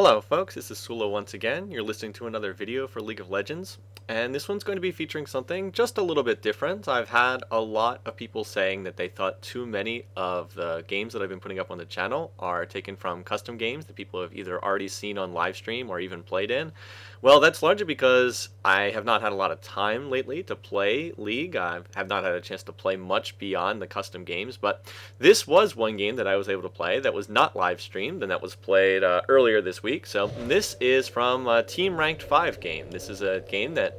Hello folks, this is Sullla once again. You're listening to another video for League of Legends, and this one's going to be featuring something just a little bit different. I've had a lot of people saying that they thought too many of the games that I've been putting up on the channel are taken from custom games that people have either already seen on live stream or even played in. Well, that's largely because I have not had a lot of time lately to play League. I have not had a chance to play much beyond the custom games, but this was one game that I was able to play that was not live streamed and that was played earlier this week. So this is from a Team Ranked 5 game. This is a game that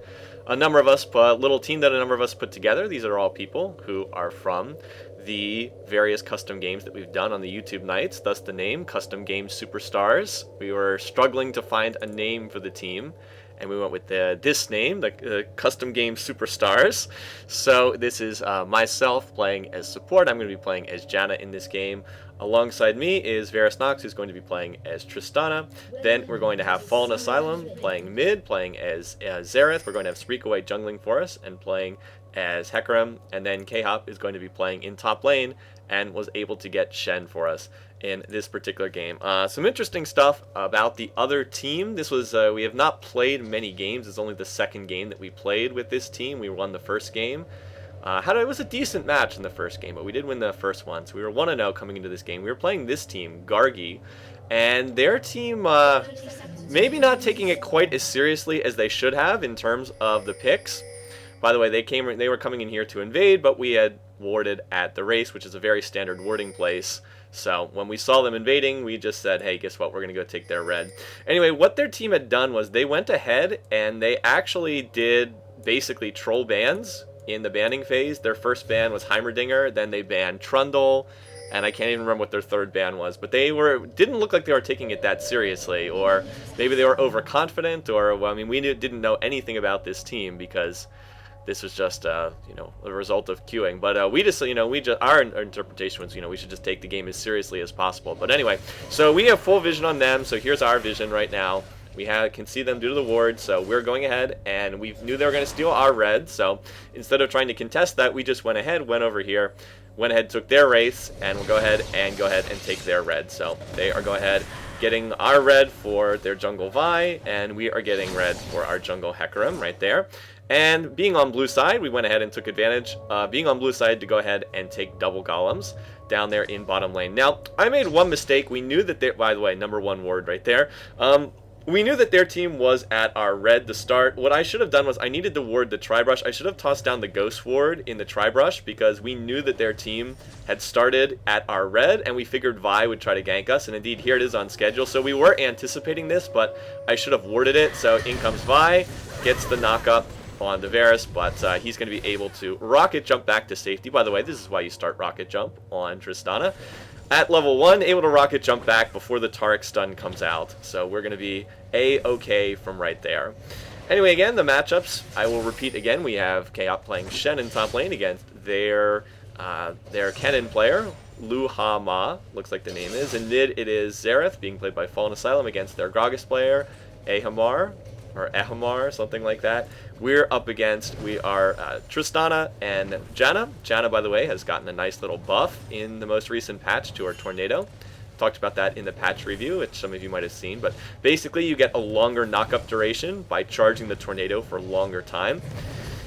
a number of us, a little team that a number of us put together. These are all people who are from the various custom games that we've done on the YouTube nights, thus the name Custom Game Superstars. We were struggling to find a name for the team, and we went with this name, the Custom Game Superstars. So this is myself playing as support. I'm going to be playing as Janna in this game. Alongside me is Varus Nox, who's going to be playing as Tristana. Then we're going to have Fallen Asylum playing mid, playing as Xerath. We're going to have Spreakaway jungling for us and playing as Hecarim, and then K-Hop is going to be playing in top lane and was able to get Shen for us in this particular game. Some interesting stuff about the other team. This was, we have not played many games. It's only the second game that we played with this team. We won the first game. It was a decent match in the first game, but we did win the first one. So we were 1-0 coming into this game. We were playing this team, Gargi, and their team maybe not taking it quite as seriously as they should have in terms of the picks. By the way, they were coming in here to invade, but we had warded at the race, which is a very standard warding place. So when we saw them invading, we just said, hey, guess what? We're going to go take their red. Anyway, what their team had done was they went ahead and they actually did basically troll bans in the banning phase. Their first ban was Heimerdinger, then they banned Trundle, and I can't even remember what their third ban was, but they didn't look like they were taking it that seriously, or maybe they were overconfident, or, well, I mean, we didn't know anything about this team because this was just, a result of queuing. But we just, our interpretation was, we should just take the game as seriously as possible. But anyway, so we have full vision on them. So here's our vision right now. We can see them due to the ward, so we're going ahead, and we knew they were going to steal our red. So instead of trying to contest that, we just went over here, took their race, and we'll go ahead and take their red. So they are going ahead getting our red for their jungle Vi, and we are getting red for our jungle Hecarim right there. And being on blue side, we went ahead and took advantage, being on blue side, to go ahead and take double golems down there in bottom lane. Now, I made one mistake. We knew that by the way, number one ward right there. We knew that their team was at our red to start. What I should have done was I needed to ward the Tribrush. I should have tossed down the Ghost Ward in the Tribrush because we knew that their team had started at our red, and we figured Vi would try to gank us, and indeed here it is on schedule. So we were anticipating this, but I should have warded it. So in comes Vi, gets the knock-up on the Varus, but he's going to be able to rocket jump back to safety. By the way, this is why you start rocket jump on Tristana. At level 1, able to rocket jump back before the Taric stun comes out. So we're going to be A-okay from right there. Anyway, again, the matchups, I will repeat again. We have K-Hop playing Shen in top lane against their Kennen player, Lu Ha Ma, looks like the name is. In mid, it is Xerath, being played by Fallen Asylum, against their Gragas player, Ahamar, or Ahamar, something like that. We are Tristana and Janna. Janna, by the way, has gotten a nice little buff in the most recent patch to her Tornado. Talked about that in the patch review, which some of you might have seen. But basically, you get a longer knock-up duration by charging the Tornado for a longer time.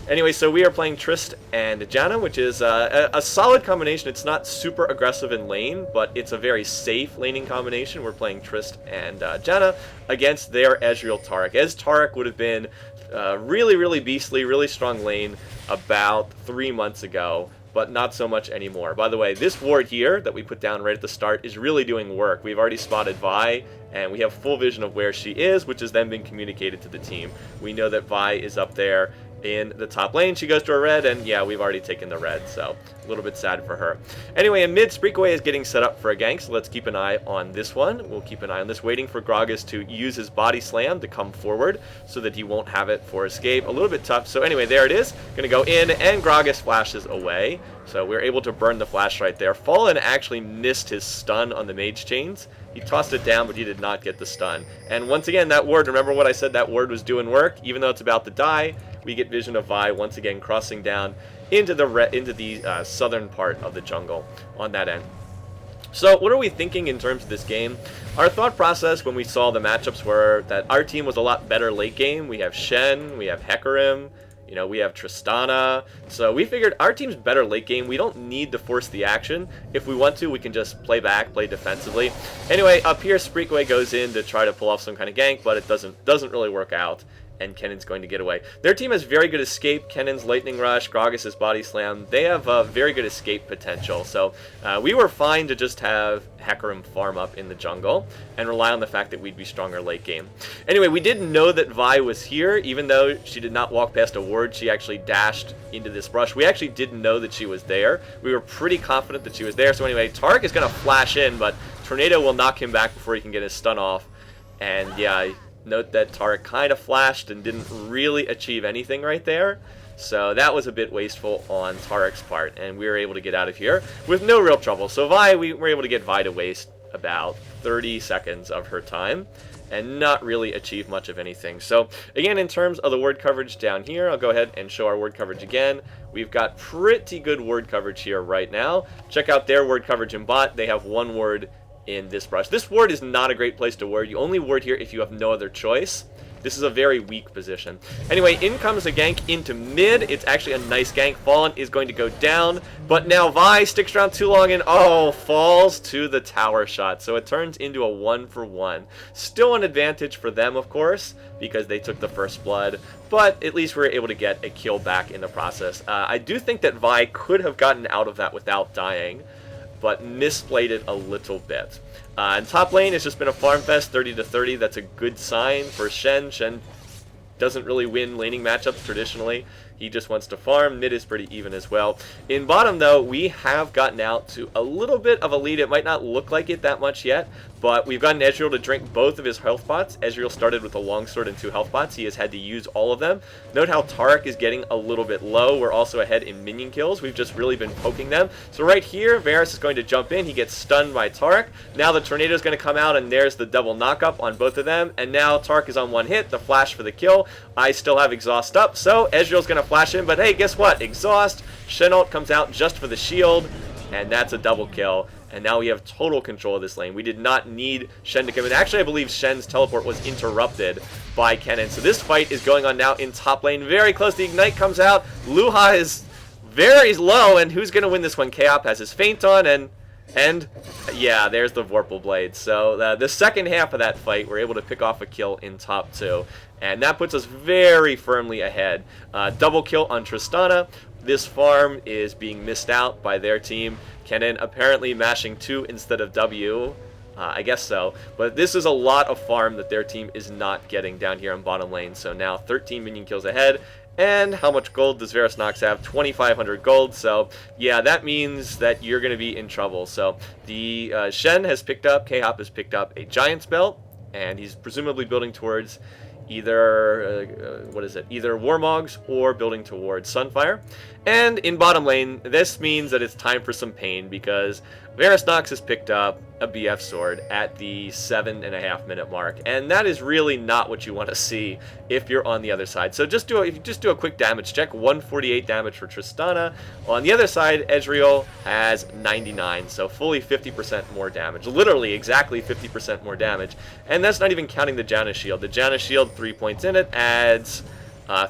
Anyway, so we are playing Trist and Janna, which is a solid combination. It's not super aggressive in lane, but it's a very safe laning combination. We're playing Trist and Janna against their Ezreal Taric. As Taric would have been really, really beastly, really strong lane about 3 months ago, but not so much anymore. By the way, this ward here that we put down right at the start is really doing work. We've already spotted Vi, and we have full vision of where she is, which has then been communicated to the team. We know that Vi is up there in the top lane. She goes to her red, and yeah, we've already taken the red, so a little bit sad for her. Anyway, in mid, Spreakaway is getting set up for a gank, so let's keep an eye on this one. We'll keep an eye on this, waiting for Gragas to use his body slam to come forward so that he won't have it for escape. A little bit tough. So anyway, there it is. Gonna go in, and Gragas flashes away. So we're able to burn the flash right there. Fallen actually missed his stun on the mage chains. He tossed it down, but he did not get the stun. And once again, that ward, remember what I said, that ward was doing work? Even though it's about to die, we get vision of Vi once again crossing down into the southern part of the jungle on that end. So what are we thinking in terms of this game? Our thought process when we saw the matchups were that our team was a lot better late game. We have Shen, we have Hecarim, you know, we have Tristana. So we figured our team's better late game. We don't need to force the action. If we want to, we can just play back, play defensively. Anyway, up here, Spreakway goes in to try to pull off some kind of gank, but it doesn't really work out. And Kennen's going to get away. Their team has very good escape. Kennen's Lightning Rush, Gragas' Body Slam. They have very good escape potential. So we were fine to just have Hecarim farm up in the jungle and rely on the fact that we'd be stronger late game. Anyway, we didn't know that Vi was here. Even though she did not walk past a ward, she actually dashed into this brush. We actually didn't know that she was there. We were pretty confident that she was there. So anyway, Taric is going to flash in, but Tornado will knock him back before he can get his stun off. And yeah, note that Taric kind of flashed and didn't really achieve anything right there. So that was a bit wasteful on Taric's part, and we were able to get out of here with no real trouble. So Vi, we were able to get Vi to waste about 30 seconds of her time and not really achieve much of anything. So again, in terms of the ward coverage down here, I'll go ahead and show our ward coverage again. We've got pretty good ward coverage here right now. Check out their ward coverage in bot. They have one ward in this brush. This ward is not a great place to ward. You only ward here if you have no other choice. This is a very weak position. Anyway, in comes a gank into mid. It's actually a nice gank. Fallen is going to go down, but now Vi sticks around too long and falls to the tower shot. So it turns into a 1-for-1. Still an advantage for them, of course, because they took the first blood, but at least we were able to get a kill back in the process. I do think that Vi could have gotten out of that without dying, but misplayed it a little bit. In top lane, it's just been a farm fest, 30-30. That's a good sign for Shen. Shen doesn't really win laning matchups traditionally. He just wants to farm. Mid is pretty even as well. In bottom, though, we have gotten out to a little bit of a lead. It might not look like it that much yet, but we've gotten Ezreal to drink both of his health pots. Ezreal started with a longsword and 2 health pots. He has had to use all of them. Note how Taric is getting a little bit low. We're also ahead in minion kills. We've just really been poking them. So right here, Varus is going to jump in. He gets stunned by Taric. Now the Tornado is going to come out, and there's the double knockup on both of them. And now Taric is on one hit, the flash for the kill. I still have exhaust up, so Ezreal's going to flash in. But hey, guess what? Exhaust. Shen ult comes out just for the shield, and that's a double kill. And now we have total control of this lane. We did not need Shen to come in. Actually, I believe Shen's teleport was interrupted by Kennen. So this fight is going on now in top lane. Very close. The Ignite comes out. Luha is very low. And who's going to win this one? Kaop has his feint on. And yeah, there's the Vorpal Blade. So the second half of that fight, we're able to pick off a kill in top 2. And that puts us very firmly ahead. Double kill on Tristana. This farm is being missed out by their team. Kennen apparently mashing 2 instead of W. I guess so. But this is a lot of farm that their team is not getting down here in bottom lane. So now 13 minion kills ahead. And how much gold does Varus Nox have? 2,500 gold. So yeah, that means that you're going to be in trouble. So the Shen has picked up, K-Hop has picked up a Giant's Belt. And he's presumably building towards either, either Warmogs or building towards Sunfire. And in bottom lane, this means that it's time for some pain because Varus Nox has picked up a BF sword at the 7.5 minute mark, and that is really not what you want to see if you're on the other side. So if you just do a quick damage check, 148 damage for Tristana. On the other side, Ezreal has 99, so fully 50% more damage. Literally exactly 50% more damage, and that's not even counting the Janna shield. The Janna shield, 3 points in it, adds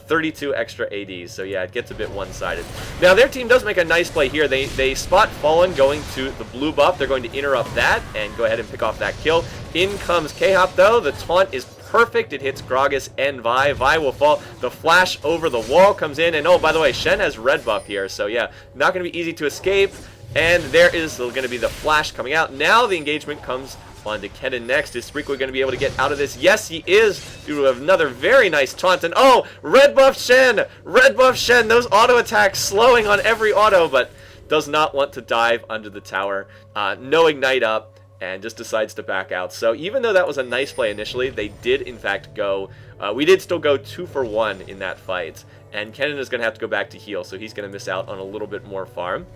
32 extra ADs, so yeah, it gets a bit one-sided. Now, their team does make a nice play here. They spot Fallen going to the blue buff. They're going to interrupt that and go ahead and pick off that kill. In comes K-Hop, though. The taunt is perfect. It hits Gragas and Vi. Vi will fall. The flash over the wall comes in, and oh, by the way, Shen has red buff here, so yeah, not going to be easy to escape. And there is going to be the flash coming out. Now the engagement comes on to Kennen next. Is Spreakway going to be able to get out of this? Yes, he is, due to another very nice taunt. And oh, red buff Shen! Red buff Shen! Those auto attacks slowing on every auto, but does not want to dive under the tower. No ignite up, and just decides to back out. So even though that was a nice play initially, they did in fact go, we did still go 2 for 1 in that fight. And Kennen is going to have to go back to heal, so he's going to miss out on a little bit more farm.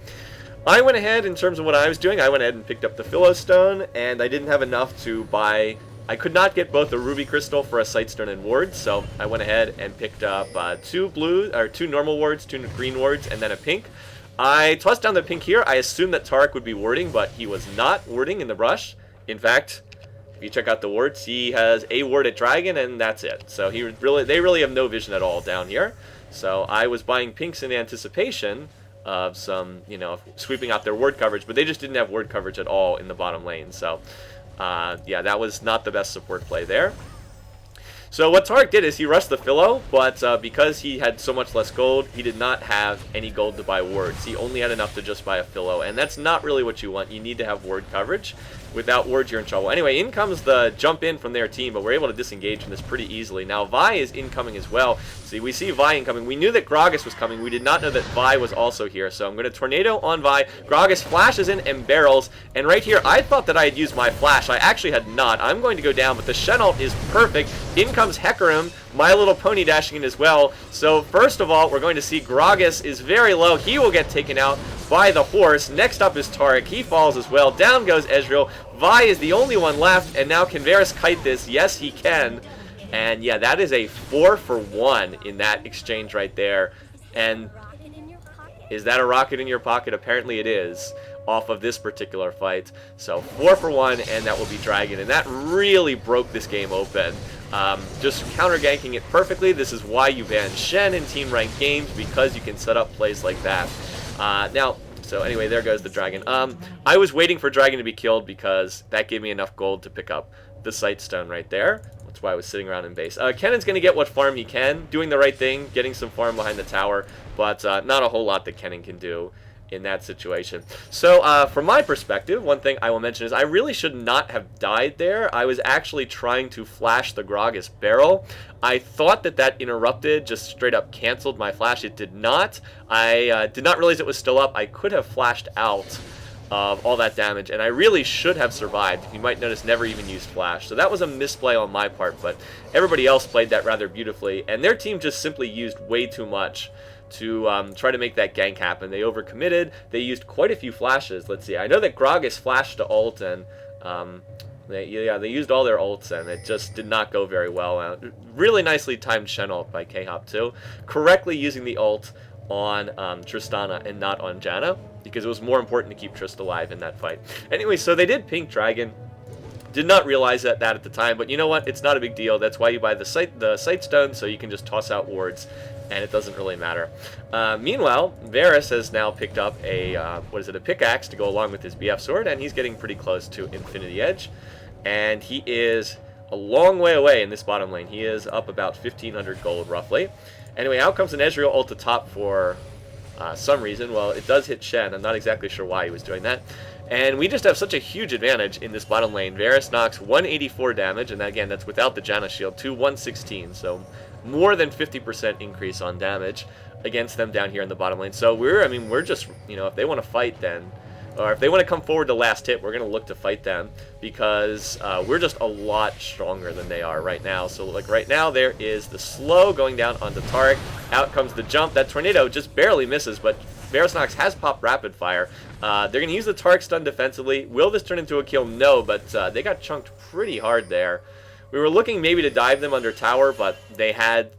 I went ahead, in terms of what I was doing, I went ahead and picked up the Philostone, and I didn't have enough to buy. I could not get both a Ruby Crystal for a Sightstone and Ward, so I went ahead and picked up 2 normal wards, 2 green wards, and then a pink. I tossed down the pink here. I assumed that Tarek would be warding, but he was not warding in the brush. In fact, if you check out the wards, he has a ward at Dragon, and that's it. So they really have no vision at all down here. So I was buying pinks in anticipation of some, sweeping out their ward coverage, but they just didn't have ward coverage at all in the bottom lane. So, yeah, that was not the best support play there. So what Tarek did is he rushed the Philo, but because he had so much less gold, he did not have any gold to buy wards. He only had enough to just buy a Philo, and that's not really what you want. You need to have ward coverage. Without wards, you're in trouble. Anyway, in comes the jump in from their team, but we're able to disengage from this pretty easily. Now, Vi is incoming as well. See, we see Vi incoming. We knew that Gragas was coming. We did not know that Vi was also here, so I'm going to Tornado on Vi. Gragas flashes in and barrels, and right here, I thought that I had used my flash. I actually had not. I'm going to go down, but the Shen ult is perfect. In comes Hecarim, My Little Pony dashing in as well. So, first of all, we're going to see Gragas is very low. He will get taken out by the horse. Next up is Tarek. He falls as well. Down goes Ezreal. Vi is the only one left, and now can Varus kite this? Yes, he can. And yeah, that is a 4-for-1 in that exchange right there. And is that a rocket in your pocket? Apparently it is, off of this particular fight. So 4-for-1, and that will be Dragon. And that really broke this game open. Just counter ganking it perfectly. This is why you ban Shen in team ranked games, because you can set up plays like that. So anyway, there goes the Dragon. I was waiting for Dragon to be killed because that gave me enough gold to pick up the Sight Stone right there. That's why I was sitting around in base. Kennan's going to get what farm he can, doing the right thing, getting some farm behind the tower, but not a whole lot that Kennen can do in that situation. So from my perspective, one thing I will mention is I really should not have died there. I was actually trying to flash the Gragas barrel. I thought that that interrupted, just straight up canceled my flash. It did not. I did not realize it was still up. I could have flashed out of all that damage, and I really should have survived. You might notice never even used flash. So that was a misplay on my part, but everybody else played that rather beautifully, and their team just simply used way too much to try to make that gank happen. They overcommitted. They used quite a few flashes. Let's see. I know that Gragas flashed to ult, and they used all their ults, and it just did not go very well. Really nicely timed Shen ult by K-Hop too. Correctly using the ult on Tristana and not on Janna, because it was more important to keep Trist alive in that fight. Anyway, so they did pink Dragon. Did not realize that at the time, but you know what? It's not a big deal. That's why you buy the sight stone, so you can just toss out wards, and it doesn't really matter. Meanwhile, Varus has now picked up a pickaxe to go along with his BF sword, and he's getting pretty close to Infinity Edge, and he is a long way away in this bottom lane. He is up about 1,500 gold, roughly. Anyway, out comes an Ezreal ult to top for some reason. Well, it does hit Shen. I'm not exactly sure why he was doing that. And we just have such a huge advantage in this bottom lane. Varus knocks 184 damage, and again, that's without the Janna shield, to 116. So more than 50% increase on damage against them down here in the bottom lane. So we're just, if they want to fight, then, or if they want to come forward to last hit, we're going to look to fight them, because we're just a lot stronger than they are right now. So like right now, there is the slow going down onto Tarek. Out comes the jump. That tornado just barely misses, but Varus Nox has popped rapid fire. They're going to use the Tarek stun defensively. Will this turn into a kill? No, but they got chunked pretty hard there. We were looking maybe to dive them under tower, but they had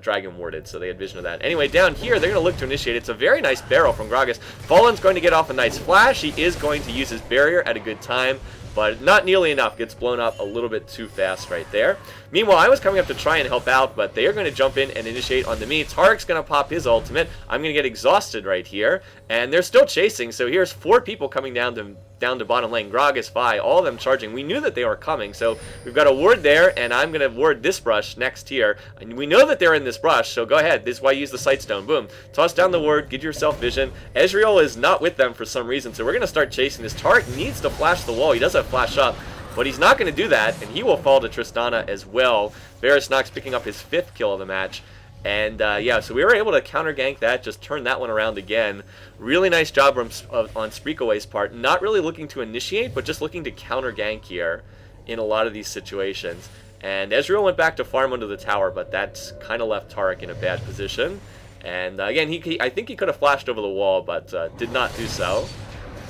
Dragon warded, so they had vision of that. Anyway, down here, they're going to look to initiate. It's a very nice barrel from Gragas. Fallen's going to get off a nice flash. He is going to use his barrier at a good time, but not nearly enough. Gets blown up a little bit too fast right there. Meanwhile, I was coming up to try and help out, but they are going to jump in and initiate onto me. Tarek's going to pop his ultimate. I'm going to get exhausted right here, and they're still chasing, so here's 4 people coming down to bottom lane. Gragas, Vi, all of them charging. We knew that they were coming, so we've got a ward there, and I'm going to ward this brush next here. And we know that they're in this brush, so go ahead. This is why I use the Sight Stone. Boom. Toss down the ward, get yourself vision. Ezreal is not with them for some reason, so we're going to start chasing this. Tarek needs to flash the wall. He does have flash up, but he's not going to do that, and he will fall to Tristana as well. Varus Nox picking up his 5th kill of the match. And yeah, so we were able to counter gank that, just turn that one around again. Really nice job on Spreakaway's part. Not really looking to initiate, but just looking to counter gank here in a lot of these situations. And Ezreal went back to farm under the tower, but that's kind of left Tarek in a bad position. And again, I think he could have flashed over the wall, but did not do so,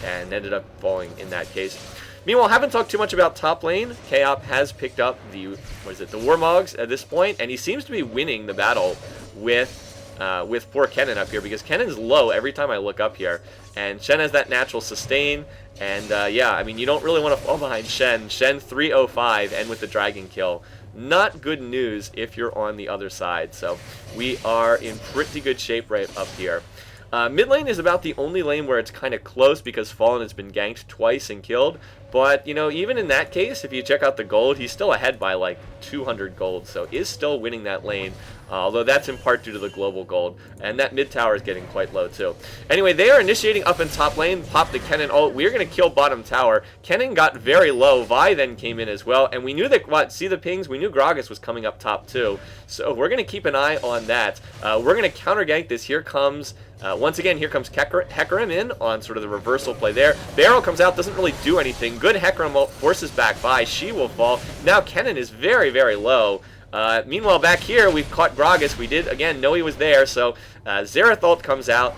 and ended up falling in that case. Meanwhile, haven't talked too much about top lane. K-Op has picked up the Warmogs at this point, and he seems to be winning the battle with with poor Kennen up here, because Kennen's low every time I look up here. And Shen has that natural sustain. And yeah, I mean, you don't really want to fall behind Shen. Shen 305 and with the dragon kill. Not good news if you're on the other side. So we are in pretty good shape right up here. Mid lane is about the only lane where it's kind of close because Fallen has been ganked twice and killed. But, you know, even in that case, if you check out the gold, he's still ahead by like 200 gold. So is still winning that lane, although that's in part due to the global gold. And that mid tower is getting quite low too. Anyway, they are initiating up in top lane. Pop the Kennen ult. We're going to kill bottom tower. Kennen got very low. Vi then came in as well. And we knew that, see the pings? We knew Gragas was coming up top too. So we're going to keep an eye on that. We're going to counter gank this. Here comes... once again, here comes Hecarim in on sort of the reversal play there. Barrel comes out, doesn't really do anything. Good Hecarim ult forces back Vi. She will fall. Now Kennen is very, very low. Meanwhile, back here, we've caught Gragas. We did, again, know he was there. So Xerath ult comes out.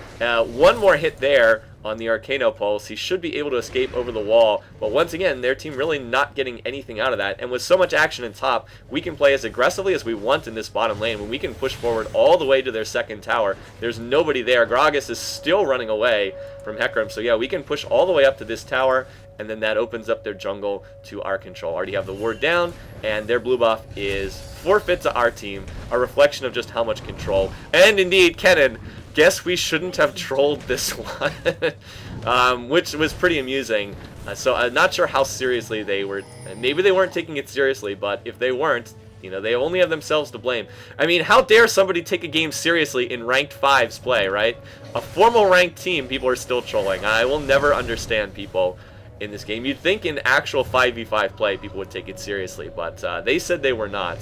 One more hit there on the Arcano Pulse. He should be able to escape over the wall. But once again, their team really not getting anything out of that. And with so much action in top, we can play as aggressively as we want in this bottom lane. When we can push forward all the way to their second tower, there's nobody there. Gragas is still running away from Hecarim. So yeah, we can push all the way up to this tower, and then that opens up their jungle to our control. Already have the ward down, and their blue buff is forfeit to our team, a reflection of just how much control. And indeed, Kennen, guess we shouldn't have trolled this one, which was pretty amusing. So I'm not sure how seriously they were. Maybe they weren't taking it seriously, but if they weren't, you know, they only have themselves to blame. I mean, how dare somebody take a game seriously in ranked 5's play, right? A formal ranked team, people are still trolling. I will never understand people in this game. You'd think in actual 5v5 play, people would take it seriously, but they said they were not.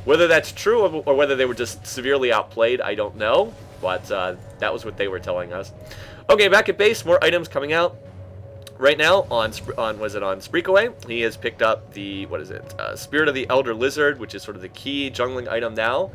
Whether that's true or whether they were just severely outplayed, I don't know. But that was what they were telling us. Okay, back at base, more items coming out. Right now, on Spreakaway, he has picked up the, Spirit of the Elder Lizard, which is sort of the key jungling item now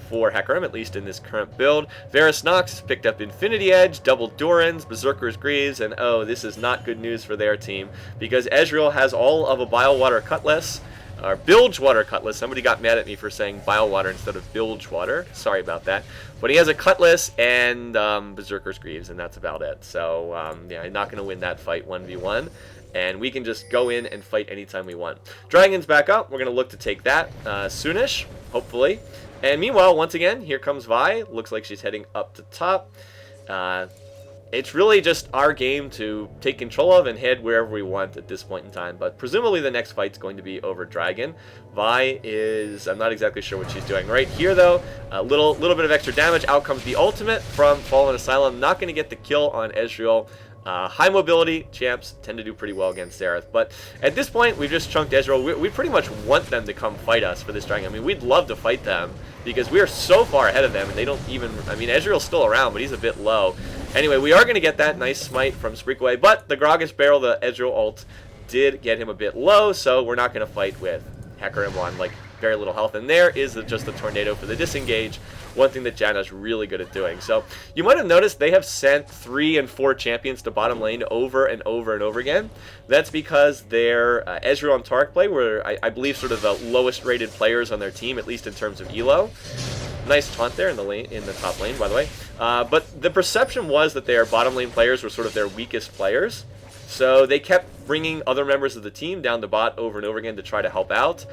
for Hecarim, at least in this current build. Varus Nox picked up Infinity Edge, double Durans, Berserker's Greaves, and oh, this is not good news for their team, because Ezreal has all of a Bilewater Cutlass, or Bilgewater Cutlass. Somebody got mad at me for saying Bilewater instead of Bilgewater. Sorry about that. But he has a Cutlass and Berserker's Greaves, and that's about it. So, yeah, I'm not going to win that fight 1v1. And we can just go in and fight anytime we want. Dragon's back up. We're going to look to take that soonish, hopefully. And meanwhile, once again, here comes Vi. Looks like she's heading up to top. It's really just our game to take control of and head wherever we want at this point in time. But presumably the next fight's going to be over Dragon. Vi is... I'm not exactly sure what she's doing. Right here, though, a little bit of extra damage. Out comes the ultimate from Fallen Asylum. Not going to get the kill on Ezreal. High mobility champs tend to do pretty well against Xerath, but at this point we've just chunked Ezreal. We pretty much want them to come fight us for this dragon. I mean, we'd love to fight them because we are so far ahead of them, and they don't even... I mean, Ezreal's still around, but he's a bit low. Anyway, we are going to get that nice smite from Spreakaway, but the Gragas barrel, the Ezreal ult, did get him a bit low, so we're not going to fight with Hecarim on, like, very little health. And there is just the tornado for the disengage, one thing that Janna's really good at doing. So you might have noticed they have sent 3 and 4 champions to bottom lane over and over and over again. That's because their Ezreal and Taric play were, I believe, sort of the lowest rated players on their team, at least in terms of elo. Nice taunt there in the top lane, by the way. But the perception was that their bottom lane players were sort of their weakest players. So they kept bringing other members of the team down to bot over and over again to try to help out.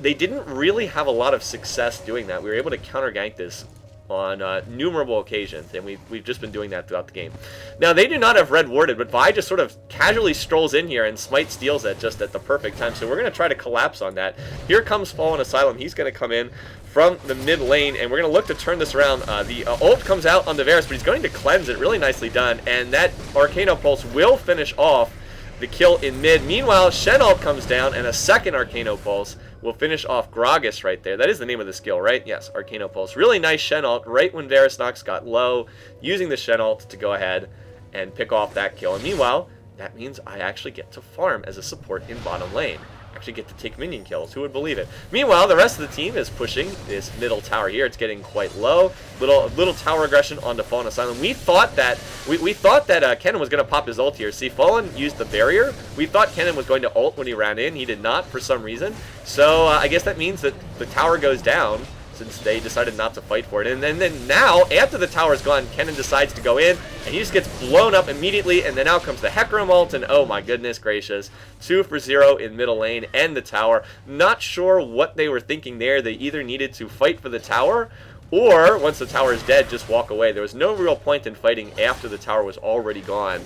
They didn't really have a lot of success doing that. We were able to counter gank this on numerable occasions, and we've just been doing that throughout the game. Now, they do not have red warded, but Vi just sort of casually strolls in here and Smite steals it just at the perfect time. So we're going to try to collapse on that. Here comes Fallen Asylum. He's going to come in from the mid lane, and we're going to look to turn this around. The ult comes out on the Varus, but he's going to cleanse it. Really nicely done, and that Arcano Pulse will finish off the kill in mid. Meanwhile, Shen ult comes down, and a second Arcano Pulse will finish off Gragas right there. That is the name of the skill, right? Yes, Arcano Pulse. Really nice Shen ult right when Varus Nox got low, using the Shen ult to go ahead and pick off that kill. And meanwhile, that means I actually get to farm as a support in bottom lane. Actually get to take minion kills. Who would believe it? Meanwhile, the rest of the team is pushing this middle tower here. It's getting quite low. Little tower aggression onto Fallen Asylum. We thought that Kennen was going to pop his ult here. See, Fallen used the barrier. We thought Kennen was going to ult when he ran in. He did not for some reason. So I guess that means that the tower goes down, since they decided not to fight for it. And then now, after the tower's gone, Kennen decides to go in, and he just gets blown up immediately, and then out comes the Hecarim ult, and oh my goodness gracious, 2 for 0 in middle lane and the tower. Not sure what they were thinking there. They either needed to fight for the tower, or once the tower is dead, just walk away. There was no real point in fighting after the tower was already gone.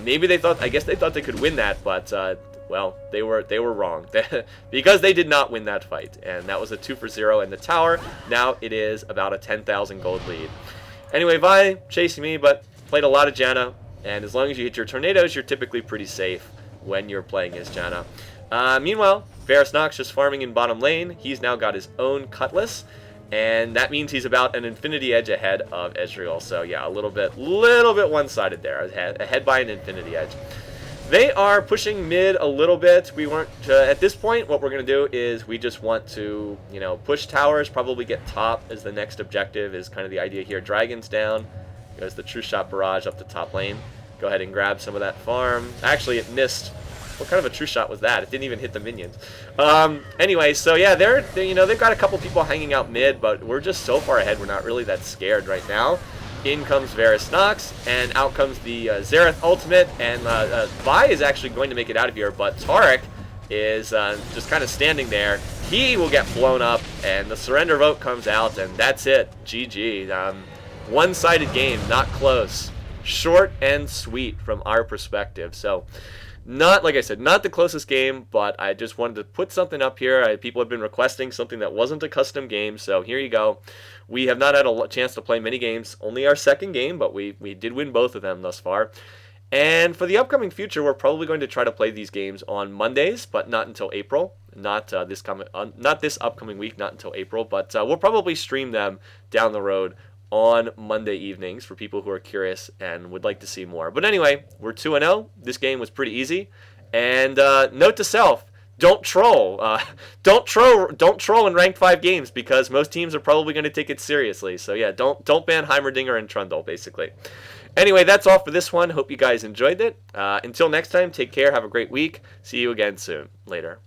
Maybe they thought, I guess they thought they could win that, but well, they were wrong because they did not win that fight, and that was a 2 for 0 in the tower. Now it is about a 10,000 gold lead. Anyway, Vi chasing me, but played a lot of Janna, and as long as you hit your tornadoes, you're typically pretty safe when you're playing as Janna. Meanwhile, Varus Nox just farming in bottom lane. He's now got his own Cutlass, and that means he's about an Infinity Edge ahead of Ezreal. So yeah, a little bit one-sided there, ahead by an Infinity Edge. They are pushing mid a little bit. We weren't at this point. What we're going to do is we just want to, you know, push towers, probably get top as the next objective is kind of the idea here. Dragon's down. Goes the True Shot Barrage up the top lane. Go ahead and grab some of that farm. Actually, it missed. What kind of a True Shot was that? It didn't even hit the minions. Anyway, so yeah, they're you know, they've got a couple people hanging out mid, but we're just so far ahead. We're not really that scared right now. In comes Varus Nox, and out comes the Xerath ultimate, and Vi is actually going to make it out of here, but Taric is just kind of standing there. He will get blown up, and the surrender vote comes out, and that's it. GG. One-sided game, not close. Short and sweet from our perspective. So, not, like I said, not the closest game, but I just wanted to put something up here. People have been requesting something that wasn't a custom game, so here you go. We have not had a chance to play many games, only our second game, but we did win both of them thus far. And for the upcoming future, we're probably going to try to play these games on Mondays, but not until April. Not this upcoming week, not until April, but we'll probably stream them down the road on Monday evenings for people who are curious and would like to see more. But anyway, we're 2-0. This game was pretty easy. And note to self, don't troll. Don't troll in ranked 5 games because most teams are probably going to take it seriously. So yeah, don't ban Heimerdinger and Trundle, basically. Anyway, that's all for this one. Hope you guys enjoyed it. Until next time, take care. Have a great week. See you again soon. Later.